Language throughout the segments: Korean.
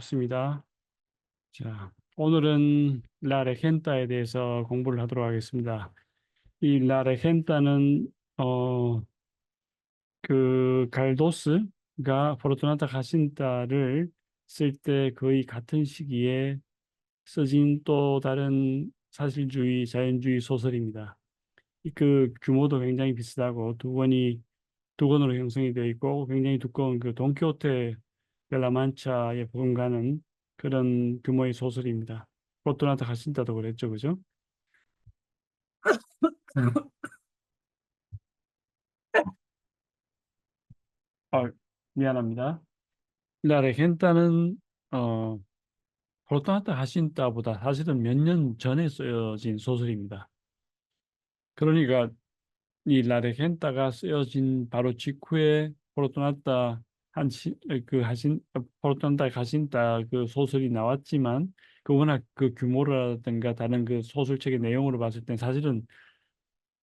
반갑습니다. 자, 오늘은 라 레겐타에 대해서 공부를 하도록 하겠습니다. 이 라 레겐타는 어, 그 갈도스가 포르투나타 가신타를 쓸 때 거의 같은 시기에 써진 또 다른 사실주의, 자연주의 소설입니다. 그 규모도 굉장히 비슷하고 두 권으로 형성이 되어 있고 굉장히 두꺼운 그 돈키호테 델라만차에 버금가는 그런 규모의 소설입니다. 포르투나타 가신다도 그랬죠, 그죠? 아, 미안합니다. 라 레겐타는 어, 포르투나타 가신다보다 사실은 몇 년 전에 쓰여진 소설입니다. 그러니까 이 라 레겐타가 쓰여진 바로 직후에 포르투나타 포르투나타 가신다 그 소설이 나왔지만 그 워낙 그 규모라든가 다른 그 소설책의 내용으로 봤을 땐 사실은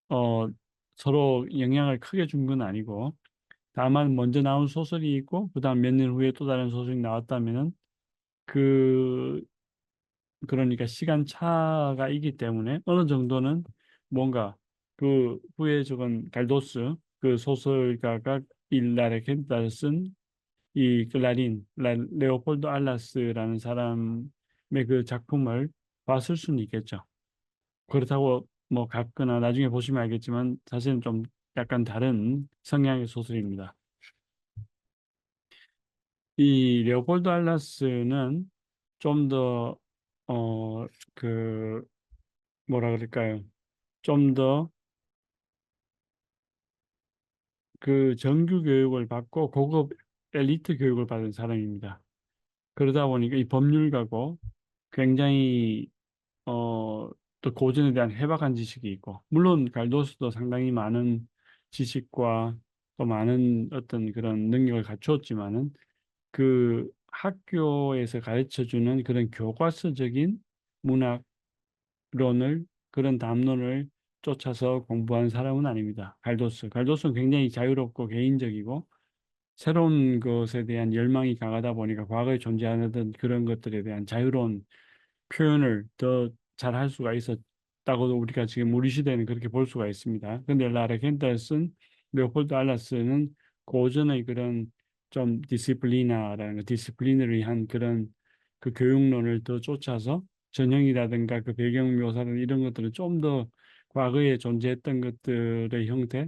어, 서로 영향을 크게 준 건 아니고 다만 먼저 나온 소설이 있고 그다음 몇 년 후에 또 다른 소설이 나왔다면은 그 그러니까 시간 차가 있기 때문에 어느 정도는 뭔가 그 후에 적은 갈도스 그 소설가가 일라레 켄타를 쓴이 클라린 레오폴도 알라스라는 사람의 그 작품을 봤을 수는 있겠죠. 그렇다고 뭐 같거나 나중에 보시면 알겠지만 사실은 좀 약간 다른 성향의 소설입니다. 이 레오폴도 알라스는 좀 더 그 뭐라 그럴까요? 좀 더 그 정규 교육을 받고 고급 엘리트 교육을 받은 사람입니다. 그러다 보니까 이 법률가고 굉장히 또 고전에 대한 해박한 지식이 있고 물론 갈도스도 상당히 많은 지식과 또 많은 어떤 그런 능력을 갖추었지만은 그 학교에서 가르쳐 주는 그런 교과서적인 문학론을 그런 담론을 쫓아서 공부한 사람은 아닙니다. 갈도스는 굉장히 자유롭고 개인적이고 새로운 것에 대한 열망이 강하다 보니까 과거에 존재하던 그런 것들에 대한 자유로운 표현을 더 잘할 수가 있었다고도 우리가 지금 우리 시대에는 그렇게 볼 수가 있습니다. 근데 라레 켄타슨, 레오폴드 알라스는 고전의 그런 좀 디시플린을 위한 그런 그 교육론을 더 쫓아서 전형이라든가 그 배경 묘사는 이런 것들을 좀 더 과거에 존재했던 것들의 형태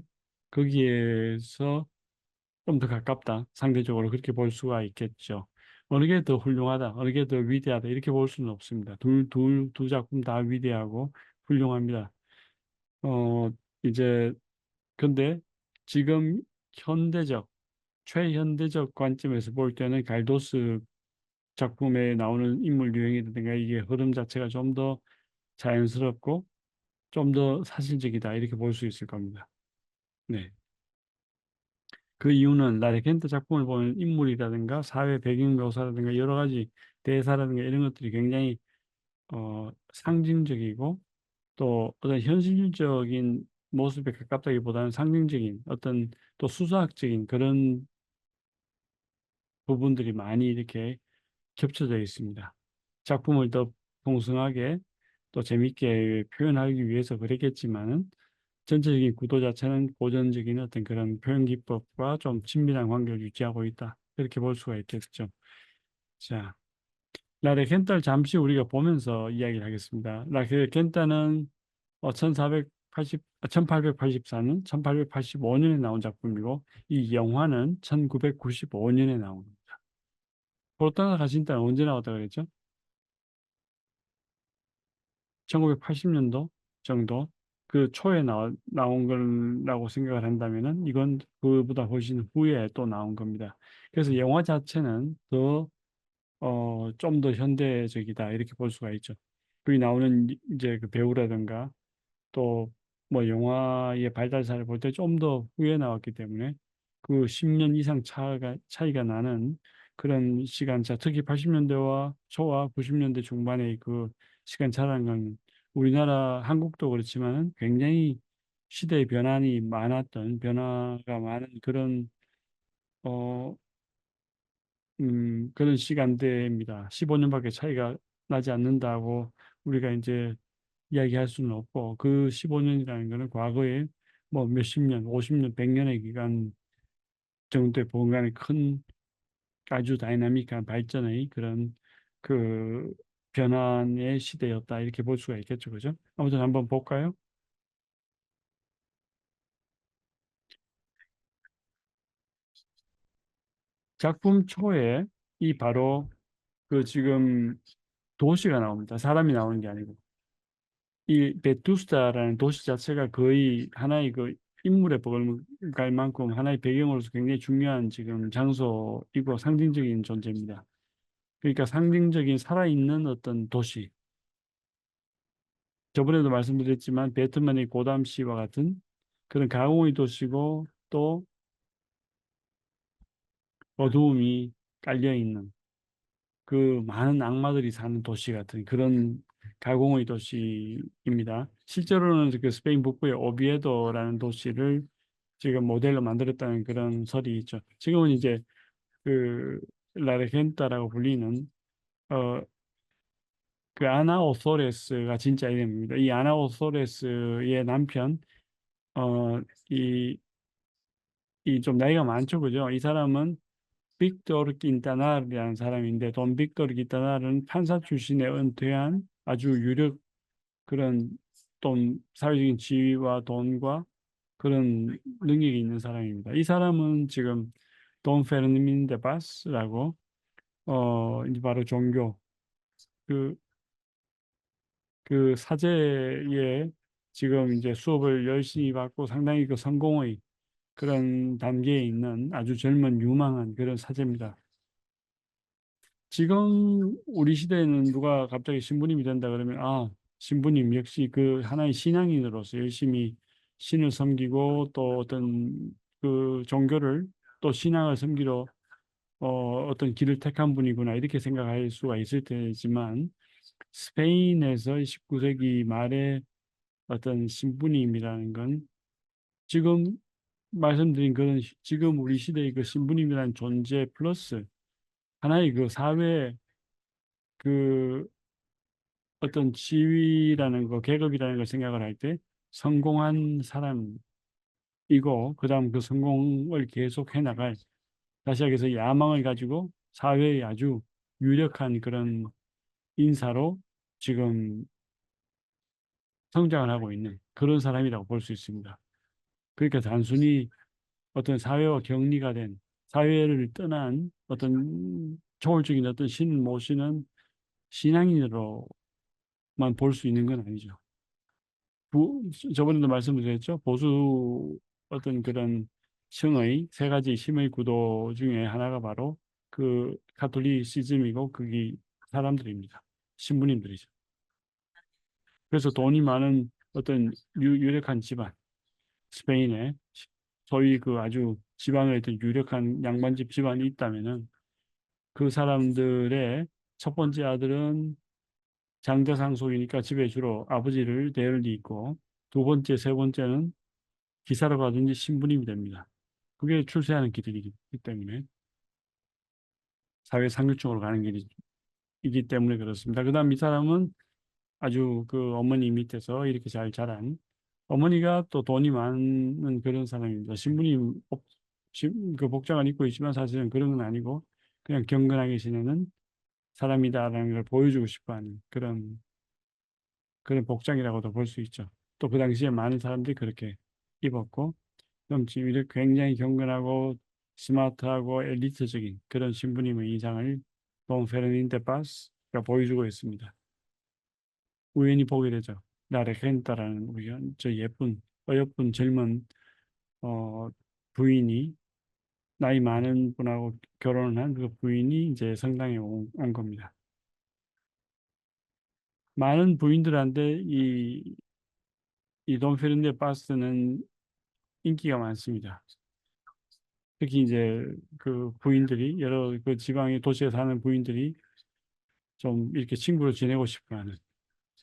거기에서 좀 더 가깝다. 상대적으로 그렇게 볼 수가 있겠죠. 어느 게 더 훌륭하다, 어느 게 더 위대하다 이렇게 볼 수는 없습니다. 두 작품 다 위대하고 훌륭합니다. 어, 이제 근데 지금 현대적, 최현대적 관점에서 볼 때는 갈도스 작품에 나오는 인물 유형이라든가 이게 흐름 자체가 좀 더 자연스럽고 좀 더 사실적이다 이렇게 볼 수 있을 겁니다. 네. 그 이유는 라레켄트 작품을 보면 인물이라든가 사회 배경 묘사라든가 여러 가지 대사라든가 이런 것들이 굉장히 상징적이고 또 어떤 현실적인 모습에 가깝다기보다는 상징적인 어떤 또 수사학적인 그런 부분들이 많이 이렇게 겹쳐져 있습니다. 작품을 더 풍성하게 또 재밌게 표현하기 위해서 그랬겠지만은 전체적인 구도 자체는 고전적인 어떤 그런 표현 기법과 좀 친밀한 관계를 유지하고 있다. 그렇게 볼 수가 있겠죠. 자, 라레 켄타를 잠시 우리가 보면서 이야기를 하겠습니다. 라레 켄타는 1884년, 1885년에 나온 작품이고 이 영화는 1995년에 나온 겁니다. 포르투나가 가신다는 언제 나왔다 그랬죠? 1980년도 정도 그 초에 나온 거라고 생각을 한다면은 이건 그보다 훨씬 후에 또 나온 겁니다. 그래서 영화 자체는 좀 더 현대적이다 이렇게 볼 수가 있죠. 거기 나오는 이제 그 배우라든가 또 뭐 영화의 발달사를 볼 때 좀 더 후에 나왔기 때문에 그 10년 이상 차이가 나는 그런 시간차, 특히 80년대와 초와 90년대 중반의 그 시간차라는 건 우리나라 한국도 그렇지만은 굉장히 시대의 변화가 많은 그런 어 그런 시간대입니다. 15년밖에 차이가 나지 않는다고 우리가 이제 이야기할 수는 없고 그 15년이라는 거는 과거에 뭐 몇십 년, 50년, 100년의 기간 정도의 보간의 큰 아주 다이나믹한 발전의 그런 그 변환의 시대였다 이렇게 볼 수가 있겠죠, 그죠? 아무튼 한번 볼까요? 작품 초에 이 바로 그 지금 도시가 나옵니다. 사람이 나오는 게 아니고 이 베투스다라는 도시 자체가 거의 하나의 그 인물에 버금갈 만큼 하나의 배경으로서 굉장히 중요한 지금 장소이고 상징적인 존재입니다. 그러니까 상징적인 살아있는 어떤 도시. 저번에도 말씀드렸지만 베트만의 고담시와 같은 그런 가공의 도시고 또 어두움이 깔려 있는 그 많은 악마들이 사는 도시 같은 그런 가공의 도시입니다. 실제로는 그 스페인 북부의 오비에도라는 도시를 지금 모델로 만들었다는 그런 설이 있죠. 지금은 이제 그 라레겐타라고 불리는 어, 그 아나오소레스가 진짜 이름입니다. 이 아나오소레스의 남편 어, 이, 이 좀 나이가 많죠, 그죠? 이 사람은 빅토르 킨타나르라는 사람인데 돈 빅토르 킨타나르는 판사 출신의 은퇴한 아주 유력 그런 돈 사회적인 지위와 돈과 그런 능력이 있는 사람입니다. 이 사람은 지금 돈 페르난데 바스라고 이제 바로 종교 그 그 사제에 지금 이제 수업을 열심히 받고 상당히 그 성공의 그런 단계에 있는 아주 젊은 유망한 그런 사제입니다. 지금 우리 시대에는 누가 갑자기 신부님이 된다 그러면 아 신부님 역시 그 하나의 신앙인으로서 열심히 신을 섬기고 또 어떤 그 종교를 또 신앙을 섬기러 어떤 길을 택한 분이구나 이렇게 생각할 수가 있을 테지만 스페인에서 19세기 말에 어떤 신부님이라는 건 지금 말씀드린 그런 지금 우리 시대의 그 신부님이라는 존재 플러스 하나의 그 사회 그 어떤 지위라는 거, 계급이라는 걸 생각을 할 때 성공한 사람이고, 그다음 그 성공을 계속 해나갈, 다시 얘기해서 야망을 가지고 사회에 아주 유력한 그런 인사로 지금 성장을 하고 있는 그런 사람이라고 볼 수 있습니다. 그러니까 단순히 어떤 사회와 격리가 된 사회를 떠난 어떤 초월적인 어떤 신을 모시는 신앙인으로만 볼 수 있는 건 아니죠. 저번에도 말씀드렸죠. 보수 어떤 그런 층의 세 가지 힘의 구도 중에 하나가 바로 그 카톨리시즘이고 그게 사람들입니다. 신부님들이죠. 그래서 돈이 많은 어떤 유력한 집안, 스페인에 소위 그 아주 지방의 어떤 유력한 양반집 집안이 있다면은 그 사람들의 첫 번째 아들은 장대상속이니까 집에 주로 아버지를 대를 잇고 두 번째, 세 번째는 기사로 가든지 신부님이 됩니다. 그게 출세하는 길이기 때문에 사회 상류층으로 가는 길이기 때문에 그렇습니다. 그다음 이 사람은 아주 그 어머니 밑에서 이렇게 잘 자란 어머니가 또 돈이 많은 그런 사람입니다. 신부님 그 복장을 입고 있지만 사실은 그런 건 아니고 그냥 경건하게 지내는 사람이다라는 걸 보여주고 싶어하는 그런 복장이라고도 볼 수 있죠. 또 그 당시에 많은 사람들이 그렇게 입었고 그럼 지금 이렇게 굉장히 경건하고 스마트하고 엘리트적인 그런 신부님의 인상을 돈 페르난데 바스가 보여주고 있습니다. 우연히 보게 되죠. 라레겐타라는 우리 저 예쁜 어여쁜 젊은 어, 부인이 나이 많은 분하고 결혼을 한 그 부인이 이제 성당에 온 겁니다. 많은 부인들한테 이돈 페르난데 바스는 인기가 많습니다. 특히 이제 그 부인들이 여러 그 지방의 도시에 사는 부인들이 좀 이렇게 친구로 지내고 싶어 하는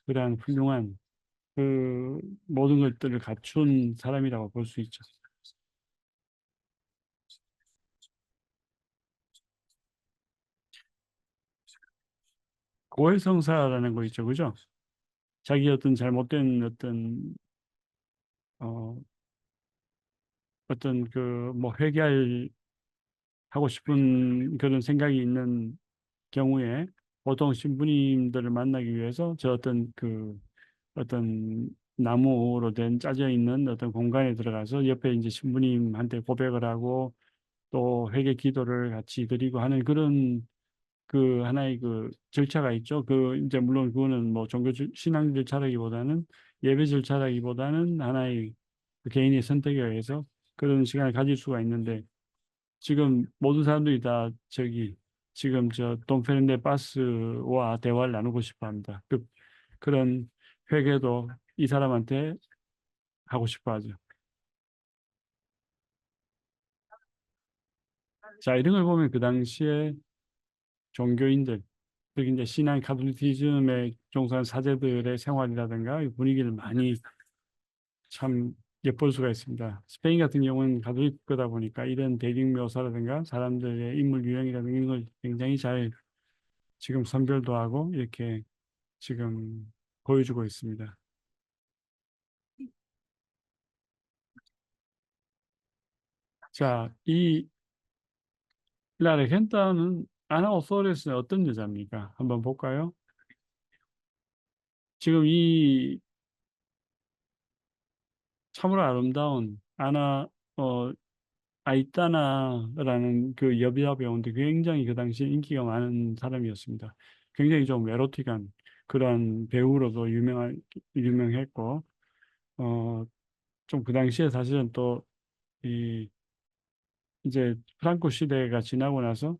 그러한 훌륭한 그 모든 것들을 갖춘 사람이라고 볼 수 있죠. 고해성사라는 거 있죠, 그죠? 자기 어떤 잘못된 어, 어떤 그 뭐 회개할 하고 싶은 그런 생각이 있는 경우에 보통 신부님들을 만나기 위해서 저 어떤 나무로 된 짜져 있는 어떤 공간에 들어가서 옆에 이제 신부님한테 고백을 하고 또 회개 기도를 같이 드리고 하는 그런 그 하나의 그 절차가 있죠. 그 이제 물론 그거는 뭐 신앙 절차라기보다는 예배 절차라기보다는 하나의 그 개인의 선택에 의해서 그런 시간을 가질 수가 있는데 지금 모든 사람들이 다 지금 저 돈페르네 바스와 대화를 나누고 싶어 합니다. 그런 회개도 이 사람한테 하고 싶어 하죠. 자, 이런 걸 보면 그 당시에 종교인들, 특히 이제 신앙 카톨리시즘에 종사한 사제들의 생활이라든가 이 분위기를 많이 참 엿볼 수가 있습니다. 스페인 같은 경우는 가톨릭 국가다 보니까 이런 대중 묘사라든가 사람들의 인물 유형이라든가 이런 걸 굉장히 잘 지금 선별도 하고 이렇게 지금 보여주고 있습니다. 자, 이 라레겐타는 아나 오소레스는 어떤 여자입니까? 한번 볼까요? 지금 이 참으로 아름다운 어, 아이따나라는 그 여비아 배우인데 굉장히 그 당시 인기가 많은 사람이었습니다. 굉장히 좀 에로틱한 그런 배우로도 유명했고, 어, 좀 그 당시에 사실은 또 이 이제 프랑코 시대가 지나고 나서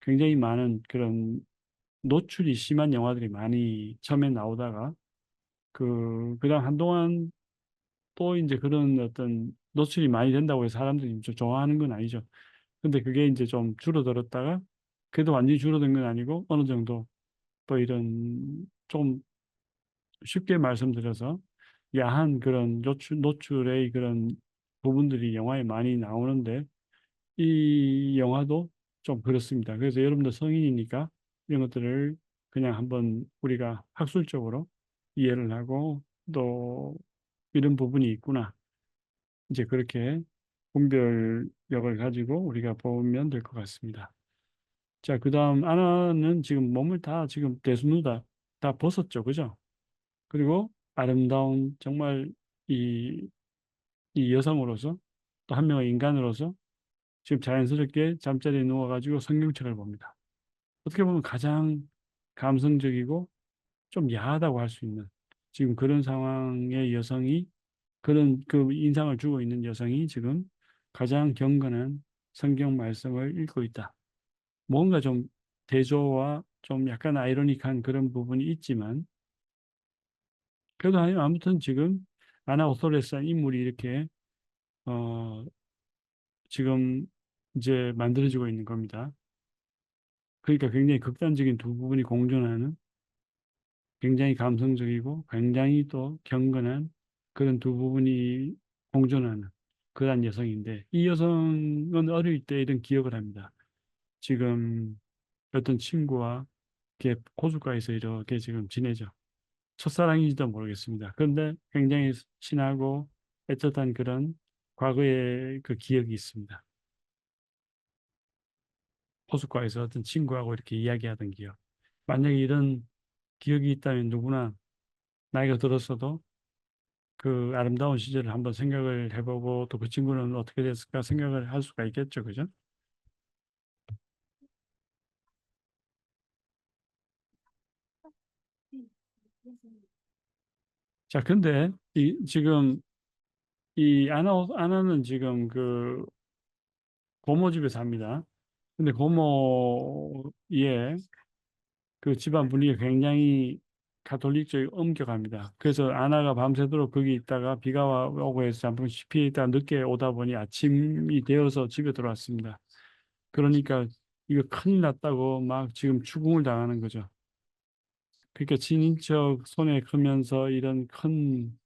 굉장히 많은 그런 노출이 심한 영화들이 많이 처음에 나오다가 그다음 한동안 또 이제 그런 어떤 노출이 많이 된다고 해서 사람들이 좀 좋아하는 건 아니죠. 근데 그게 이제 좀 줄어들었다가 그래도 완전히 줄어든 건 아니고 어느 정도 또 이런 좀 쉽게 말씀드려서 야한 그런 노출의 그런 부분들이 영화에 많이 나오는데 이 영화도 좀 그렇습니다. 그래서 여러분들 성인이니까 이런 것들을 그냥 한번 우리가 학술적으로 이해를 하고 또 이런 부분이 있구나. 이제 그렇게 분별력을 가지고 우리가 보면 될 것 같습니다. 자, 그다음 아나는 지금 몸을 다 지금 대수누다 다 벗었죠, 그죠? 그리고 아름다운 정말 이, 이 여성으로서 또 한 명의 인간으로서 지금 자연스럽게 잠자리에 누워가지고 성경책을 봅니다. 어떻게 보면 가장 감성적이고 좀 야하다고 할 수 있는 지금 그런 상황의 여성이 그런 그 인상을 주고 있는 여성이 지금 가장 경건한 성경 말씀을 읽고 있다. 뭔가 좀 대조와 좀 약간 아이러니한 그런 부분이 있지만 그래도 아무튼 지금 아나 오소레스 인물이 이렇게 어 지금 이제 만들어지고 있는 겁니다. 그러니까 굉장히 극단적인 두 부분이 공존하는 굉장히 감성적이고 굉장히 또 경건한 그런 두 부분이 공존하는 그러한 여성인데 이 여성은 어릴 때 이런 기억을 합니다. 지금 어떤 친구와 이렇게 호숫가에서 이렇게 지금 지내죠. 첫사랑인지도 모르겠습니다. 그런데 굉장히 친하고 애틋한 그런 과거의 그 기억이 있습니다. 호숫가에서 어떤 친구하고 이렇게 이야기하던 기억. 만약에 이런 기억이 있다면 누구나 나이가 들었어도 그 아름다운 시절을 한번 생각을 해보고 또 그 친구는 어떻게 됐을까 생각을 할 수가 있겠죠. 그죠? 자, 근데 지금 아나는 지금 그 고모 집에 삽니다. 근데 고모의 그 집안 분위기가 굉장히 가톨릭적이 엄격합니다. 그래서 아나가 밤새도록 거기 있다가 오고 해서 잠깐 피해 있다가 늦게 오다 보니 아침이 되어서 집에 들어왔습니다. 그러니까 이거 큰일 났다고 막 지금 추궁을 당하는 거죠. 그러니까 친인척 손에 크면서 이런 큰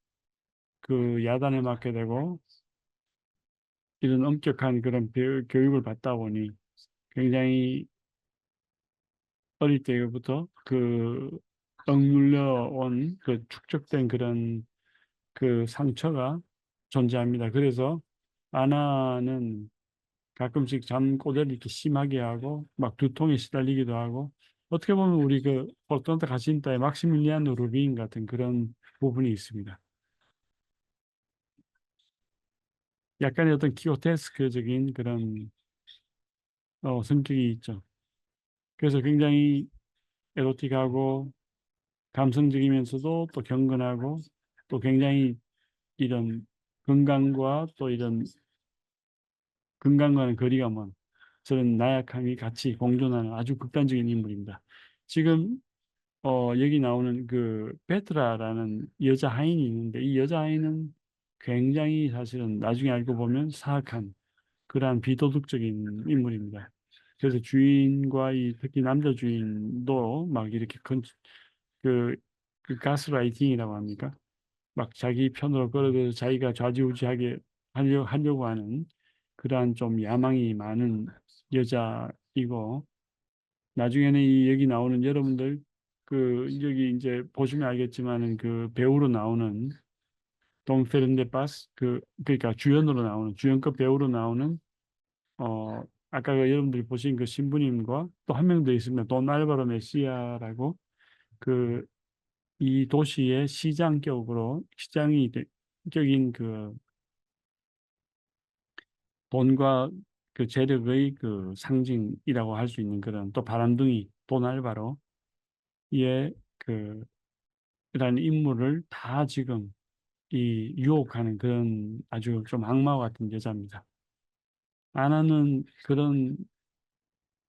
그 야단을 맞게 되고 이런 엄격한 그런 교육을 받다 보니 굉장히 어릴 때부터 그 억눌려 온 그 축적된 그런 그 상처가 존재합니다. 그래서 아나는 가끔씩 잠꼬대를 이렇게 심하게 하고 막 두통에 시달리기도 하고 어떻게 보면 우리 그 포르투갈타 가신다의 막시밀리아노 루비인 같은 그런 부분이 있습니다. 약간의 어떤 키오테스크적인 그런 성격이 있죠. 그래서 굉장히 에로틱하고 감성적이면서도 또 경건하고 또 굉장히 이런 건강과 또 이런 건강과는 거리가 먼 저런 나약함이 같이 공존하는 아주 극단적인 인물입니다. 지금 여기 나오는 그 베트라라는 여자 하인이 있는데 이 여자 하인은 굉장히 사실은 나중에 알고 보면 사악한 그러한 비도덕적인 인물입니다. 그래서 주인과 이 특히 남자 주인도 막 이렇게 그, 그 가스라이팅이라고 합니까? 막 자기 편으로 끌어들여서 자기가 좌지우지하게 하려고 하는 그러한 좀 야망이 많은 여자이고 나중에는 이 여기 나오는 여러분들 그 여기 이제 보시면 알겠지만은 그 배우로 나오는 돈 페른데파스 그러니까 주연으로 나오는 주연급 배우로 나오는 아까 그 여러분들이 보신 그 신부님과 또 한 명 더 있습니다. 돈 알바로 메시아라고 그 이 도시의 시장격으로 격인 그 돈과 그 재력의 그 상징이라고 할 수 있는 그런 또 바람둥이 돈 알바로 의 그 라는 인물을 다 지금 이 유혹하는 그런 아주 좀 악마와 같은 여자입니다. 아나는 그런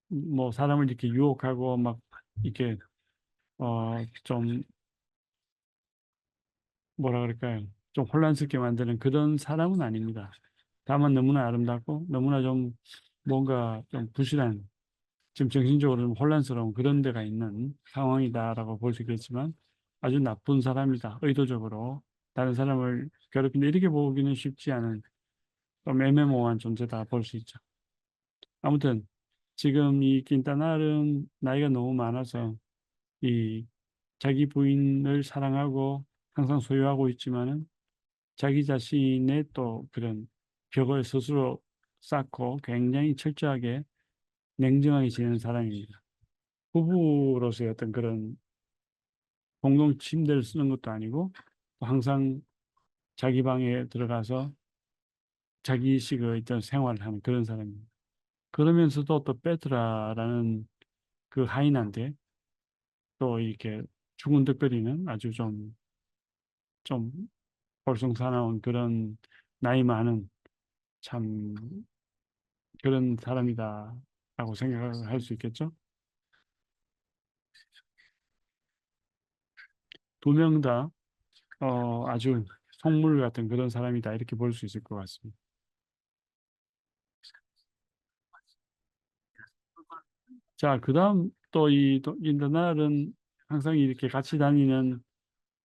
뭐 사람을 이렇게 유혹하고 막 이렇게 좀 뭐라 그럴까요? 좀 혼란스럽게 만드는 그런 사람은 아닙니다. 다만 너무나 아름답고 너무나 좀 뭔가 좀 부실한 지금 정신적으로 좀 혼란스러운 그런 데가 있는 상황이다라고 볼 수 있겠지만 아주 나쁜 사람이다. 의도적으로 다른 사람을 괴롭힌다. 이렇게 보기는 쉽지 않은 좀 애매모호한 존재다 볼 수 있죠. 아무튼 지금 이 낀따나른 나이가 너무 많아서 이 자기 부인을 사랑하고 항상 소유하고 있지만은 자기 자신의 또 그런 벽을 스스로 쌓고 굉장히 철저하게 냉정하게 지내는 사람입니다. 부부로서의 어떤 그런 공동 침대를 쓰는 것도 아니고 또 항상 자기 방에 들어가서 자기식의 어떤 생활을 하는 그런 사람입니다. 그러면서도 또 페트라라는 그 하인한테 또 이렇게 주근덕거리는 아주 좀 볼썽사나운 그런 나이 많은 참 그런 사람이다라고 생각할 수 있겠죠. 두 명 다 아주 성물 같은 그런 사람이다 이렇게 볼 수 있을 것 같습니다. 자, 그다음 또 이 인더날은 항상 이렇게 같이 다니는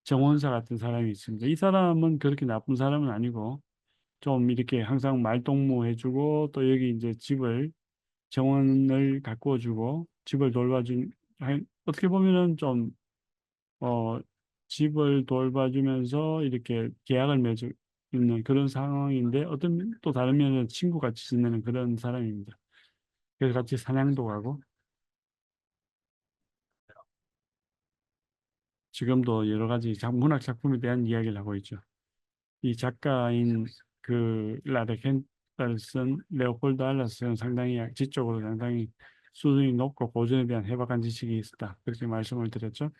정원사 같은 사람이 있습니다. 이 사람은 그렇게 나쁜 사람은 아니고 좀 이렇게 항상 말동무 해주고 또 여기 이제 집을 정원을 가꾸어주고 집을 돌봐준 어떻게 보면은 좀 어, 집을 돌봐주면서 이렇게 계약을 맺는 그런 상황인데 어떤 또 다른 면은 친구같이 지내는 그런 사람입니다. 그래서 같이 사냥도 가고 지금도 여러 가지 문학 작품에 대한 이야기를 하고 있죠. 이 작가인 그 라데켄달슨 레오폴드 알라스는 상당히 지적으로 상당히 수준이 높고 고전에 대한 해박한 지식이 있었다. 그렇게 말씀을 드렸죠.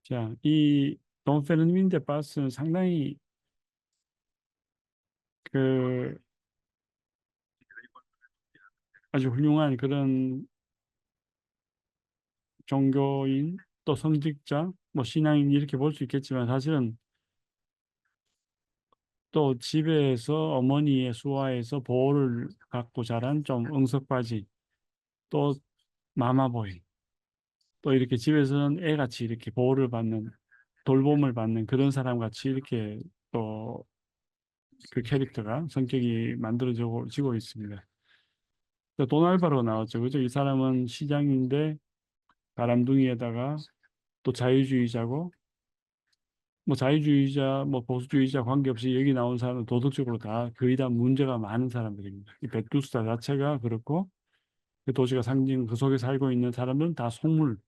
자, 이돈 페르민데 바스는 상당히 그 아주 훌륭한 그런 종교인 또 성직자 뭐 신앙인 이렇게 볼 수 있겠지만 사실은 또 집에서 어머니의 수하에서 보호를 받고 자란 좀 응석바지 또 마마보이 또 이렇게 집에서는 애같이 이렇게 보호를 받는 돌봄을 받는 그런 사람 같이 이렇게 또 그 캐릭터가 성격이 만들어지고 있습니다. 돈 알바로 나왔죠. 그죠? 이 사람은 시장인데 바람둥이에다가 또 자유주의자고 뭐 자유주의자 뭐 보수주의자 관계없이 여기 나온 사람은 도덕적으로 다 거의 다 문제가 많은 사람들입니다. 이 베투스다 자체가 그렇고 그 도시가 상징 그 속에 살고 있는 사람들은 다 속물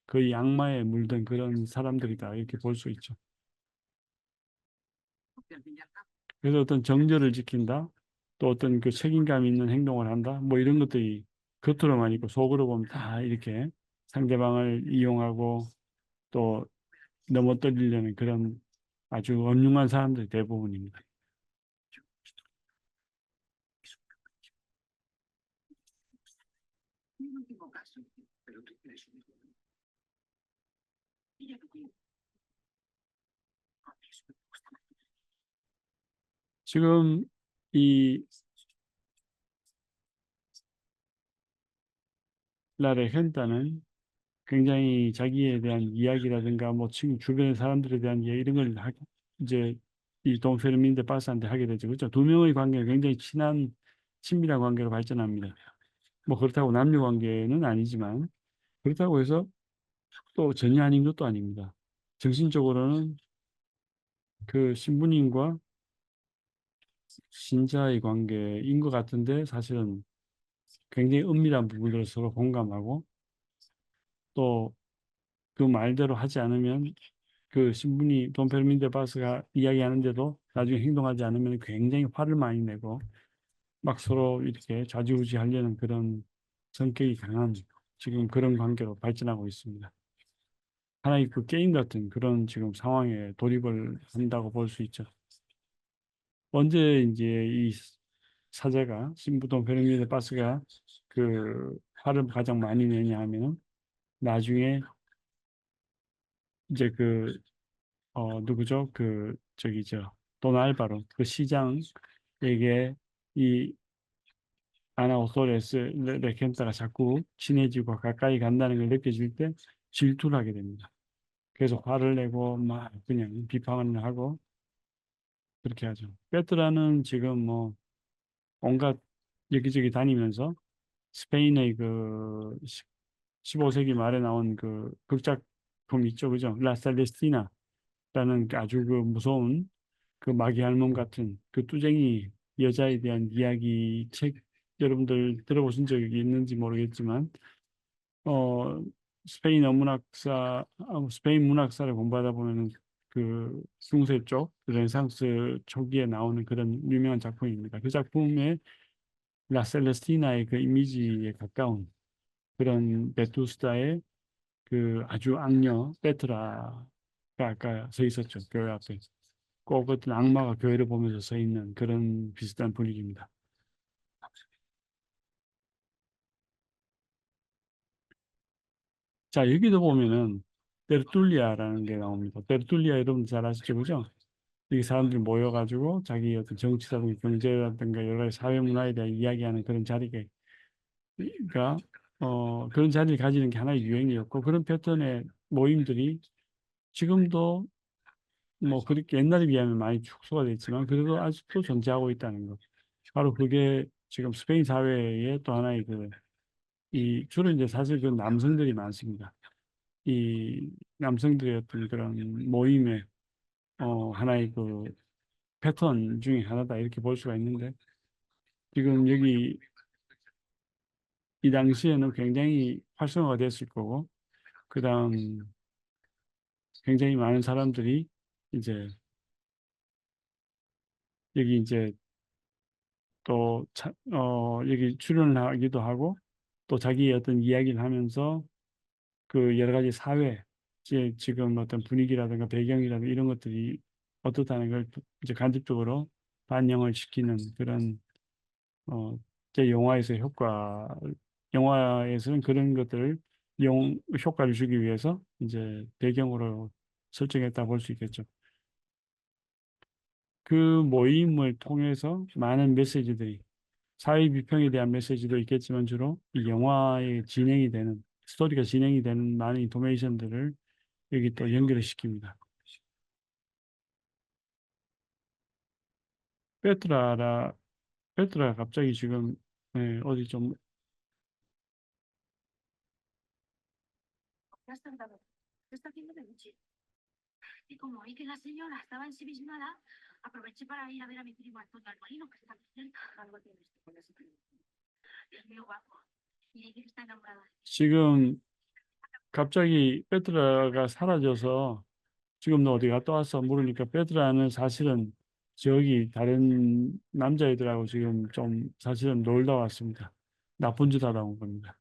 거의 악마에 물든 그런 사람들이다 이렇게 볼 수 있죠. 그래서 어떤 정절을 지킨다 또 어떤 그 책임감 있는 행동을 한다 뭐 이런 것들이 겉으로만 있고 속으로 보면 다 이렇게 상대방을 이용하고 또 넘어뜨리려는 그런 아주 엄중한 사람들이 대부분입니다. 지금 이 라레 헨타는 굉장히 자기에 대한 이야기라든가 뭐 지금 주변의 사람들에 대한 이야기 이런 걸 이제 이 돈 페르민데 바스한테 하게 되죠. 그렇죠. 두 명의 관계가 굉장히 친밀한 관계로 발전합니다. 뭐 그렇다고 남녀 관계는 아니지만 그렇다고 해서 또 전혀 아닌 것도 아닙니다. 정신적으로는 그 신부님과 신자의 관계인 것 같은데 사실은 굉장히 은밀한 부분들을 서로 공감하고 또 그 말대로 하지 않으면 그 신분이 돈 페르민데 바스가 이야기하는데도 나중에 행동하지 않으면 굉장히 화를 많이 내고 막 서로 이렇게 좌지우지 하려는 그런 성격이 강한 지금 그런 관계로 발전하고 있습니다. 하나의 그 게임 같은 그런 지금 상황에 돌입을 한다고 볼 수 있죠. 언제 이제 이 사제가 신부 돈 페르민데 바스가 그 화를 가장 많이 내냐 하면은 나중에 이제 누구죠? 저기 돈 알바로 그 시장에게 이 아나우소레스 레켄타가 자꾸 친해지고 가까이 간다는 걸 느껴질 때 질투를 하게 됩니다. 그래서 화를 내고 막 그냥 비판을 하고 그렇게 하죠. 페트라는 지금 뭐 온갖 여기저기 다니면서 스페인의 그 15세기 말에 나온 그 극작품 있죠, 그죠? 라살레스티나라는 그 아주 그 무서운 그 마귀 할멈 같은 그 뚜쟁이 여자에 대한 이야기 책 여러분들 들어보신 적이 있는지 모르겠지만 어 스페인 문학사를 공부하다 보면은 그 중세 쪽 르네상스 초기에 나오는 그런 유명한 작품입니다. 그 작품에 라셀레스티나의 그 이미지에 가까운 그런 베투스다의 그 아주 악녀 페트라가 아까 서 있었죠. 교회 앞에. 꼭 어떤 악마가 교회를 보면서 서 있는 그런 비슷한 분위기입니다. 자, 여기도 보면은 테르툴리아라는 게 나옵니다. 테르툴리아 여러분 잘 아시죠? 그죠? 이 사람들이 모여가지고 자기 어떤 정치라든가 경제라든가 여러 가지 사회 문화에 대한 이야기하는 그런 자리가 그런 자리를 가지는 게 하나의 유행이었고 그런 패턴의 모임들이 지금도 뭐 그렇게 옛날에 비하면 많이 축소가 됐지만 그래도 아직도 존재하고 있다는 것. 바로 그게 지금 스페인 사회의 또 하나의 이 주로 이제 사실 그 남성들이 많습니다. 이 남성들의 어떤 그런 모임의 하나의 그 패턴 중에 하나다 이렇게 볼 수가 있는데 지금 여기 이 당시에는 굉장히 활성화가 됐을 거고 그다음 굉장히 많은 사람들이 이제 여기 이제 여기 출연을 하기도 하고 또 자기의 어떤 이야기를 하면서 그 여러 가지 사회 지금 어떤 분위기라든가 배경이라든가 이런 것들이 어떻다는 걸 이제 간접적으로 반영을 시키는 그런 제 영화에서는 그런 것들을 효과를 주기 위해서 이제 배경으로 설정했다 볼 수 있겠죠. 그 모임을 통해서 많은 메시지들이 사회 비평에 대한 메시지도 있겠지만 주로 이 영화의 진행이 되는 스토리가 진행이 되는 많은 인포메이션들을 여기 또 연결을 시킵니다. 페트라라 페트라 갑자기 지금 예, 어디 좀 ¿Qué has tardado? ¿Qué está haciendo de noche? Y como oí que la señora estaba ensimismada, aproveché para ir a ver a mi primo Antonio al molino, que está aquí cerca. Algo tienes que con ese primo. Es muy guapo. Y dice que está enamorada. 지금 갑자기 페트라가 사라져서 지금 너 어디 갔다 왔어? 물으니까 페트라는 사실은 저기 다른 남자애들하고 지금 좀 사실은 놀다 왔습니다. 나쁜 짓 하다 온 겁니다.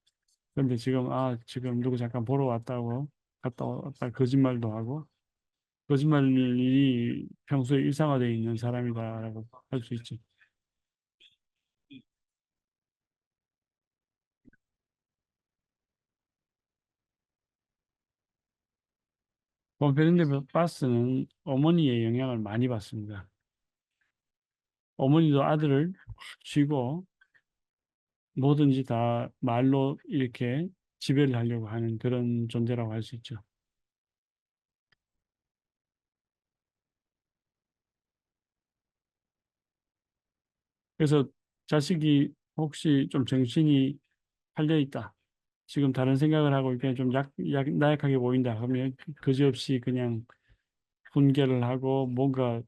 근데 지금 지금 누구 잠깐 보러 왔다고 갔다 왔다 거짓말도 하고 거짓말이 평소에 일상화되어 있는 사람이다라고 할 수 있죠. 베른데 바스는 어머니의 영향을 많이 받습니다. 어머니도 아들을 확 쥐고 뭐든지 다 말로 이렇게 지배를 하려고 하는 그런 존재라고 할 수 있죠. 그래서 자식이 혹시 좀 정신이 팔려 있다. 지금 다른 생각을 하고 이렇게 좀 나약하게 보인다 하면 그지없이 그냥 분개를 하고 뭐가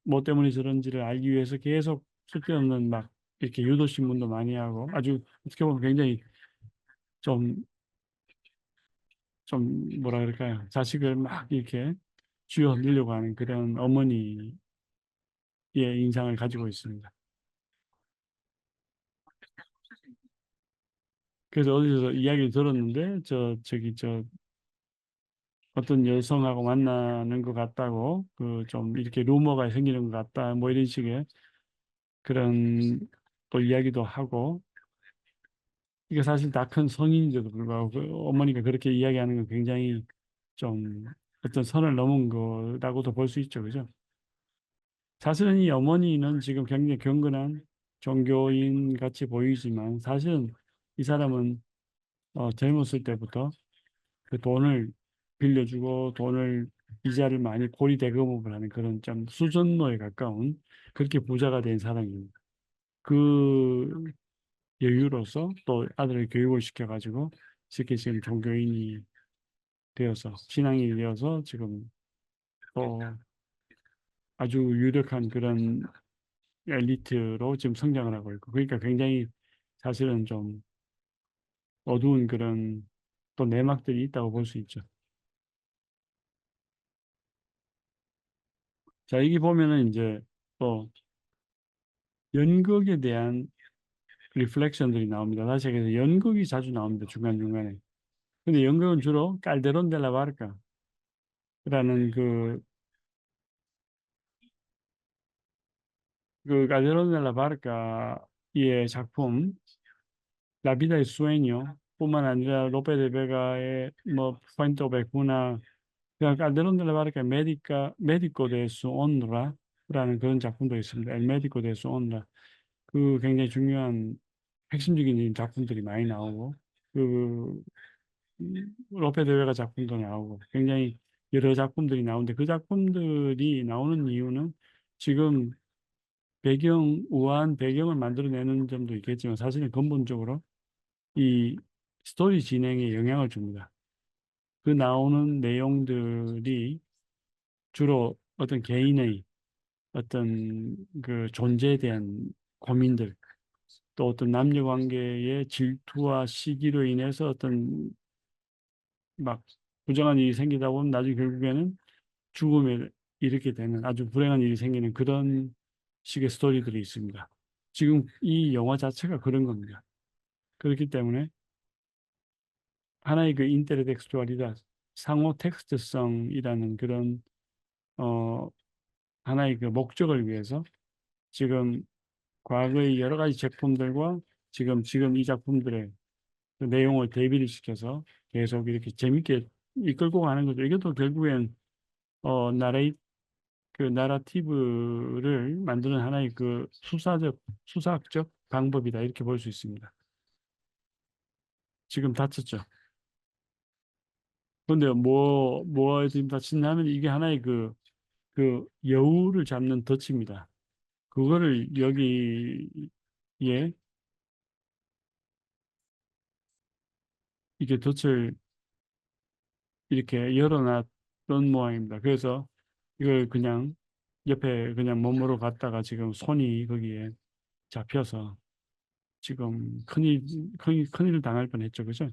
뭐 때문에 저런지를 알기 위해서 계속 쓸데없는 막 이렇게 유도 신문도 많이 하고 아주 어떻게 보면 굉장히 좀 뭐라 그럴까요? 자식을 막 이렇게 쥐어 넣으려고 하는 그런 어머니의 인상을 가지고 있습니다. 그래서 어디서 이야기를 들었는데 저기 어떤 여성하고 만나는 것 같다고 그 좀 이렇게 루머가 생기는 것 같다 뭐 이런 식의 그런 또 이야기도 하고 이게 사실 다 큰 성인인데도 불구하고 그 어머니가 그렇게 이야기하는 건 굉장히 좀 어떤 선을 넘은 거라고도 볼 수 있죠, 그죠? 사실은 이 어머니는 지금 굉장히 경건한 종교인 같이 보이지만 사실은 이 사람은 젊었을 때부터 그 돈을 빌려주고 돈을 이자를 많이 고리대금업을 하는 그런 좀 수전노에 가까운 그렇게 부자가 된 사람입니다. 그 여유로서 또 아들을 교육을 시켜가지고 이렇게 지금 종교인이 되어서 신앙인이 되어서 지금 또 아주 유력한 그런 엘리트로 지금 성장을 하고 있고 그러니까 굉장히 사실은 좀 어두운 그런 또 내막들이 있다고 볼 수 있죠. 자, 여기 보면은 이제 또 연극에 대한 리플렉션들이 나옵니다. 다시 얘기해서 연극이 자주 나옵니다. 중간중간에. 근데 연극은 주로 깔데론 델라 바르카라는 그 깔데론 델라 바르카의 작품 라비다의 수에뇨 뿐만 아니라 로페 데 베가의 뭐 푸엔테 오베 구나 그러니까 깔데론 델라 바르카 메디코 데 수 온라라는 그런 작품도 있습니다. 엘 메디코 데 수 온라 그 굉장히 중요한 핵심적인 작품들이 많이 나오고 그 로페 대회가 작품도 나오고 굉장히 여러 작품들이 나오는데 그 작품들이 나오는 이유는 지금 우아한 배경을 만들어내는 점도 있겠지만 사실은 근본적으로 이 스토리 진행에 영향을 줍니다. 그 나오는 내용들이 주로 어떤 개인의 어떤 그 존재에 대한 고민들 또 어떤 남녀 관계의 질투와 시기로 인해서 어떤 막 부정한 일이 생기다 보면 나중에 결국에는 죽음에 이르게 되는 아주 불행한 일이 생기는 그런 식의 스토리들이 있습니다. 지금 이 영화 자체가 그런 겁니다. 그렇기 때문에 하나의 그 인테르텍스투알이다 상호 텍스트성이라는 그런 어 하나의 그 목적을 위해서 지금 과거의 여러 가지 작품들과 지금 이 작품들의 그 내용을 대비를 시켜서 계속 이렇게 재밌게 이끌고 가는 거죠. 이게 또 결국엔 어 나레이 그 나라티브를 만드는 하나의 그 수사학적 방법이다 이렇게 볼 수 있습니다. 지금 다쳤죠. 근데 뭐 지금 다친다면 이게 하나의 그 그 여우를 잡는 덫입니다. 그거를 여기에 이게 덫을 이렇게 열어놨던 모양입니다. 그래서 이걸 그냥 옆에 그냥 몸으로 갔다가 지금 손이 거기에 잡혀서 지금 큰일 당할 뻔했죠. 그죠?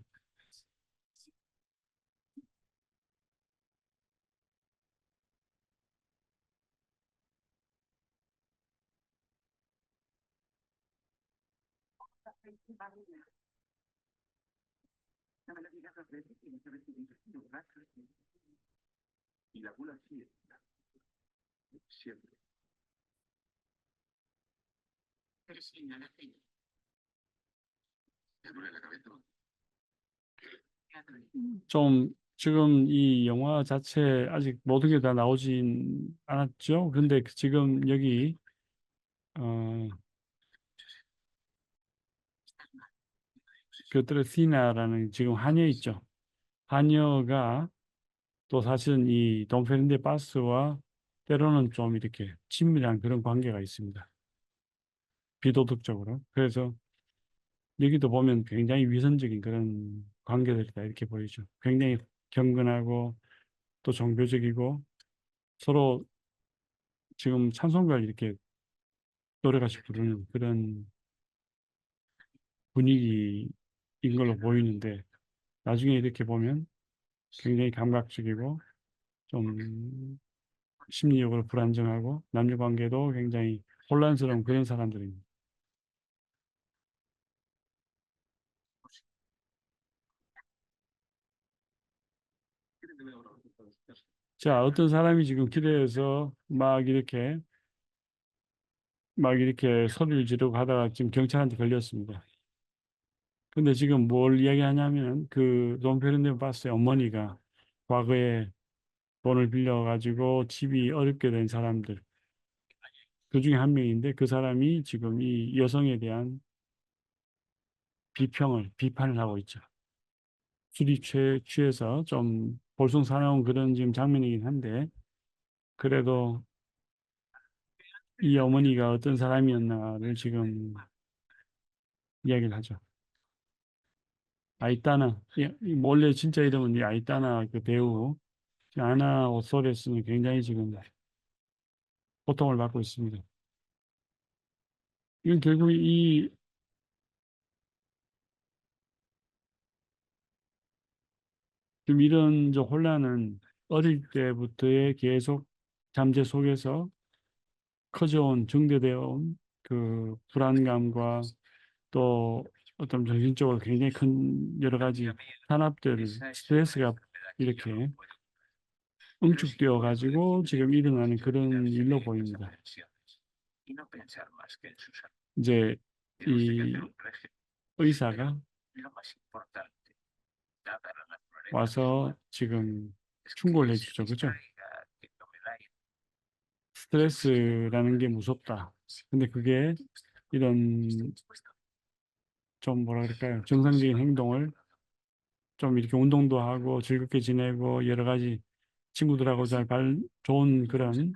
Pero si no la tengo. ¿Te duele la cabeza? 좀 지금 이 영화 자체 아직 모든 게 다 나오진 않았죠. 근데 지금 여기 어, 교트레시나라는 지금 하녀 있죠. 하녀가 또 사실은 이 돈 페르난데 바스와 때로는 좀 이렇게 친밀한 그런 관계가 있습니다. 비도덕적으로. 그래서 여기도 보면 굉장히 위선적인 그런 관계들이다 이렇게 보이죠. 굉장히 경건하고 또 종교적이고 서로 지금 찬송가를 이렇게 노래같이 부르는 그런 분위기인 걸로 보이는데 나중에 이렇게 보면 굉장히 감각적이고 좀 심리적으로 불안정하고 남녀 관계도 굉장히 혼란스러운 그런 사람들입니다. 자, 어떤 사람이 지금 길에서 막 이렇게 소리를 지르고 하다가 지금 경찰한테 걸렸습니다. 근데 지금 뭘 이야기하냐면 그돈 페르난데 바스의 어머니가 과거에 돈을 빌려가지고 집이 어렵게 된 사람들 그 중에 한 명인데 그 사람이 지금 이 여성에 대한 비판을 하고 있죠. 술이 취해서 좀 볼썽사나운 그런 지금 장면이긴 한데 그래도 이 어머니가 어떤 사람이었나를 지금 이야기를 하죠. 아이따나, 원래 진짜 이름은 이 아이따나 그 배우 아나 오소레스는 굉장히 지금 고통을 받고 있습니다. 이건 결국 이 좀 이런 저 혼란은 어릴 때부터의 계속 잠재 속에서 커져온 증대되어 온 그 불안감과 또 어떤 정신적으로 굉장히 큰 여러 가지 산업들 스트레스가 이렇게 응축되어 가지고 지금 일어나는 그런 일로 보입니다. 이제 이 의사가 와서 지금 충고를 해주죠. 그죠? 스트레스라는 게 무섭다. 근데 그게 이런 좀 뭐라 그럴까요? 정상적인 행동을 좀 이렇게 운동도 하고 즐겁게 지내고 여러 가지 친구들하고 좋은 그런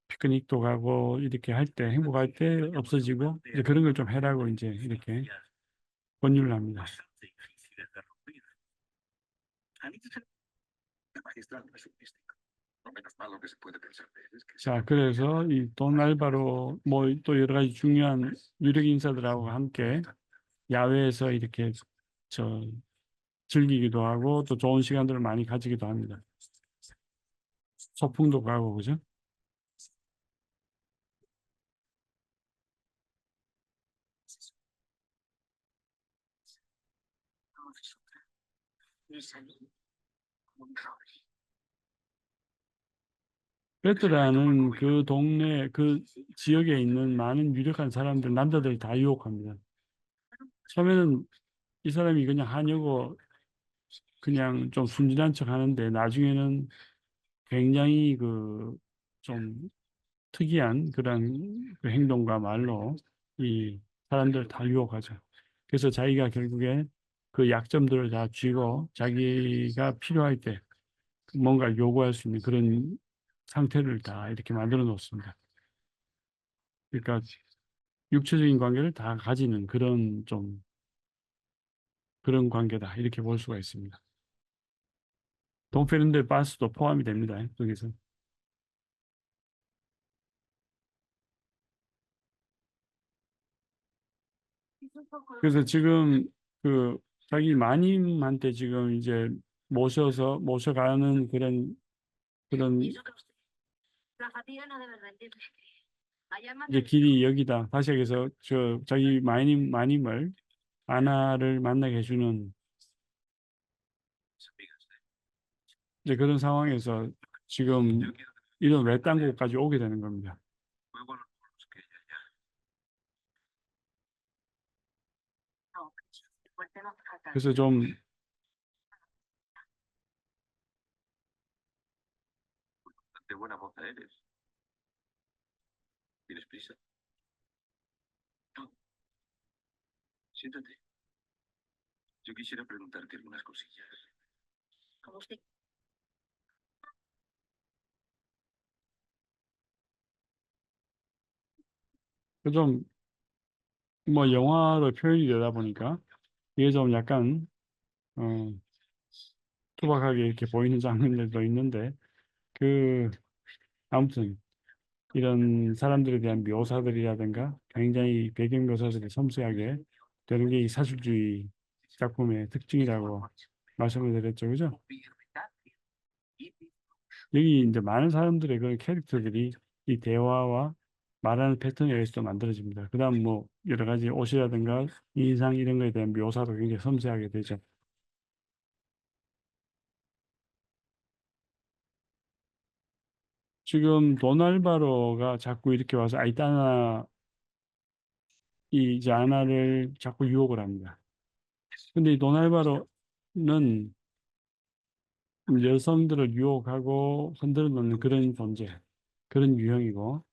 피크닉도 가고 이렇게 할 때 행복할 때 없어지고 이제 그런 걸 좀 해라고 이제 이렇게 권유를 합니다. 자, 그래서 이 돈 알바로 뭐 또 여러 가지 중요한 유력 인사들하고 함께 야외에서 이렇게 저 즐기기도 하고 또 좋은 시간들을 많이 가지기도 합니다. 소풍도 가고 그죠? 베트라는 그 동네 그 지역에 있는 많은 유력한 사람들 남자들 다 유혹합니다. 처음에는 이 사람이 그냥 하냐고 그냥 좀 순진한 척 하는데 나중에는 굉장히 그 좀 특이한 그런 그 행동과 말로 이 사람들 다 유혹하죠. 그래서 자기가 결국에 그 약점들을 다 쥐고 자기가 필요할 때 뭔가 요구할 수 있는 그런 상태를 다 이렇게 만들어 놓습니다. 그러니까 육체적인 관계를 다 가지는 그런 좀 그런 관계다 이렇게 볼 수가 있습니다. 동페른데 바스도 포함이 됩니다. 거기서. Es un poco lo 그래서 que 지금 그 자기 마님한테 지금 이제 모셔가는 그런 pienso que usted. La fatiga no debe rendirle. Allá manda 이제 el 길이 여기다. 다시 얘기해서 저 자기 마님을 아나를 만나게 해주는 이제 그런 상황에서 지금 이런 외딴 곳까지 오게 되는 겁니다. no, fuerte no trata. 그래서 좀 De buena moza eres. ¿Tienes prisa? No. Siéntate. Yo quisiera preguntarte algunas cosillas. Como usted. 좀 뭐 영화로 표현이 되다 보니까 이게 좀 약간 어, 투박하게 이렇게 보이는 장면들도 있는데 그 아무튼 이런 사람들에 대한 묘사들이라든가 굉장히 배경 묘사들이 섬세하게 되는 게 이 사실주의 작품의 특징이라고 말씀을 드렸죠, 그죠? 여기 이제 많은 사람들의 그런 캐릭터들이 이 대화와 말하는 패턴에 의해서 만들어집니다. 그다음 뭐 여러 가지 옷이라든가 인상 이런 거에 대한 묘사도 굉장히 섬세하게 되죠. 지금 도날바로가 자꾸 이렇게 와서 아이따나 이 이제 아나를 자꾸 유혹을 합니다. 근데 이 도날바로는 여성들을 유혹하고 흔들어 놓는 그런 존재, 그런 유형이고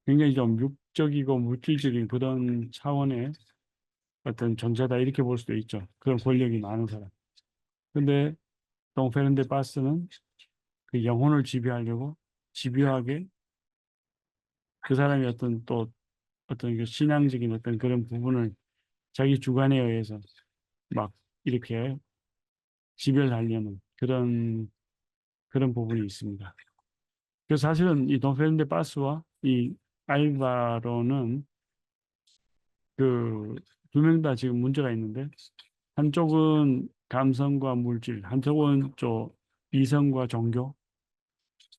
굉장히 좀 육적이고 물질적인 그런 차원의 어떤 존재다 이렇게 볼 수도 있죠. 그런 권력이 많은 사람. 근데 동페른데 바스는 그 영혼을 지배하려고 집요하게 그 사람이 어떤 그 신앙적인 어떤 그런 부분을 자기 주관에 의해서 막 이렇게 지배하려는 그런 부분이 있습니다. 그래서 사실은 이 동페른데 바스와 이 알바로는 그 두 명 다 지금 문제가 있는데 한쪽은 감성과 물질, 한쪽은 또 이성과 종교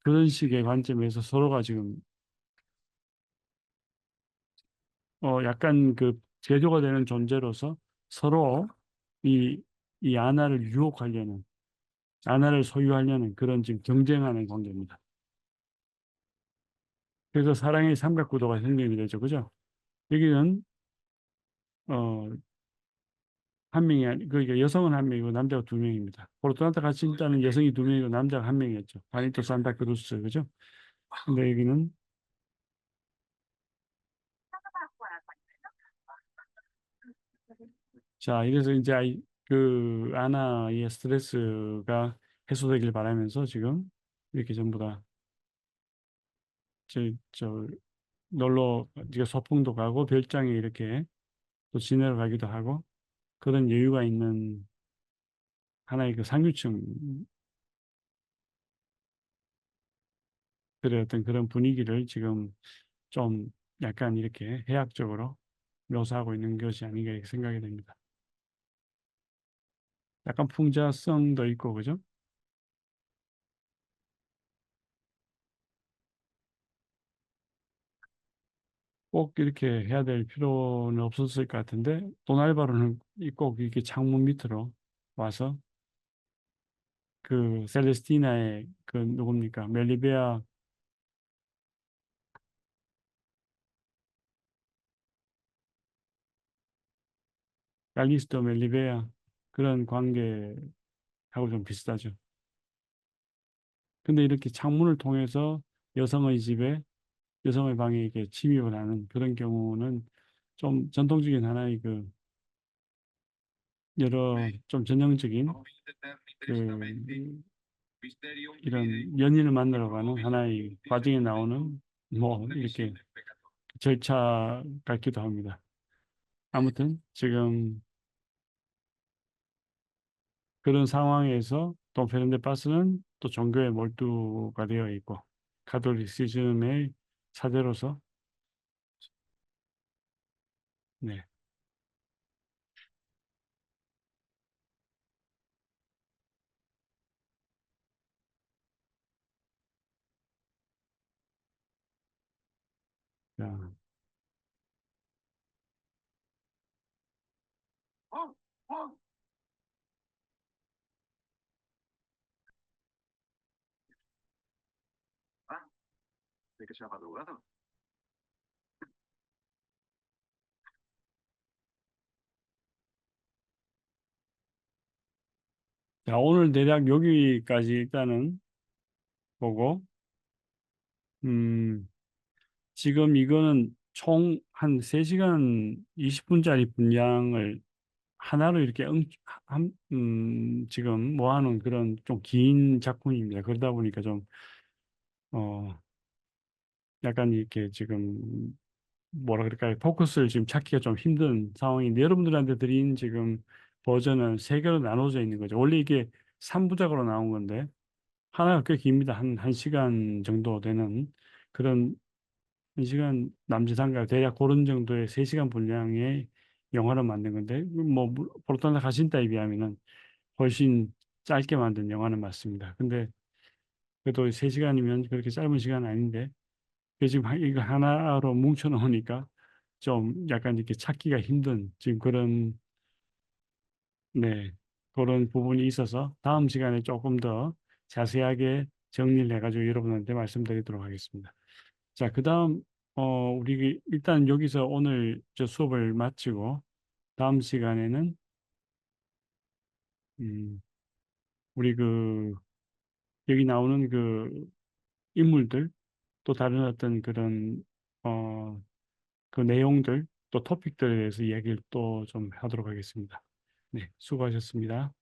그런 식의 관점에서 서로가 지금 약간 그 제조가 되는 존재로서 서로 이, 이 아나를 유혹하려는 아나를 소유하려는 그런 지금 경쟁하는 관계입니다. 그래서 사랑의 삼각구도가 생성이 되죠, 그죠? 여기는 어, 한 명이 그러니까 여성은 한 명이고 남자가 두 명입니다. 포르투갈과 같이 있다는 여성이 두 명이고 남자가 한 명이었죠. 바니토 산타크루스 그죠? 근데 여기는 자 이래서 이제 그 아나의 스트레스가 해소되길 바라면서 지금 이렇게 전부 다 저 놀러 이제 소풍도 가고 별장에 이렇게 또 지내러 가기도 하고 그런 여유가 있는 하나의 그 상류층 들의 어떤 그런 분위기를 지금 좀 약간 이렇게 해학적으로 묘사하고 있는 것이 아닌가 이렇게 생각이 됩니다. 약간 풍자성도 있고 그죠? 꼭 이렇게 해야 될 필요는 없었을 것 같은데 도날바로는 꼭 이렇게 창문 밑으로 와서 그 셀레스티나의 그 누굽니까 멜리베아 갈리스토 멜리베아 그런 관계하고 좀 비슷하죠. 근데 이렇게 창문을 통해서 여성의 집에 여성의 방에 이렇게 침입을 하는 그런 경우는 좀 전통적인 하나의 그 여러 좀 전형적인 그 이런 연인을 만나러 가는 하나의 과정에 나오는 뭐 이렇게 절차 같기도 합니다. 아무튼 지금 그런 상황에서 또 페른데파스는 또 종교에 몰두가 되어 있고 가톨리시즘의 사제로서 네. 자, Ah, ¿de que se ha madrugado? 자, 오늘 대략 여기까지 일단은 보고 지금 이거는 총 한 3시간 20분짜리 분량을 하나로 이렇게 지금 모아놓은 그런 좀 긴 작품입니다. 그러다 보니까 좀, 약간 이렇게 지금 뭐라 그럴까요? 포커스를 지금 찾기가 좀 힘든 상황인데 여러분들한테 드린 지금 버전은 3개로 나눠져 있는 거죠. 원래 이게 3부작으로 나온 건데 하나가 꽤 깁니다. 한 1시간 정도 되는 그런 1시간 남짓한가 대략 그런 정도의 3시간 분량의 영화를 만든 건데 뭐 포르토나 가신다에 비하면은 훨씬 짧게 만든 영화는 맞습니다. 근데 그래도 3시간이면 그렇게 짧은 시간은 아닌데 지금 이거 하나로 뭉쳐 놓으니까 좀 약간 이렇게 찾기가 힘든 지금 그런 네 그런 부분이 있어서 다음 시간에 조금 더 자세하게 정리를 해가지고 여러분한테 말씀드리도록 하겠습니다. 자, 그다음 우리 일단 여기서 오늘 저 수업을 마치고 다음 시간에는 음, 우리 그 여기 나오는 그 인물들 또 다른 어떤 그런 그 내용들 또 토픽들에 대해서 이야기를 또 좀 하도록 하겠습니다. 네, 수고하셨습니다.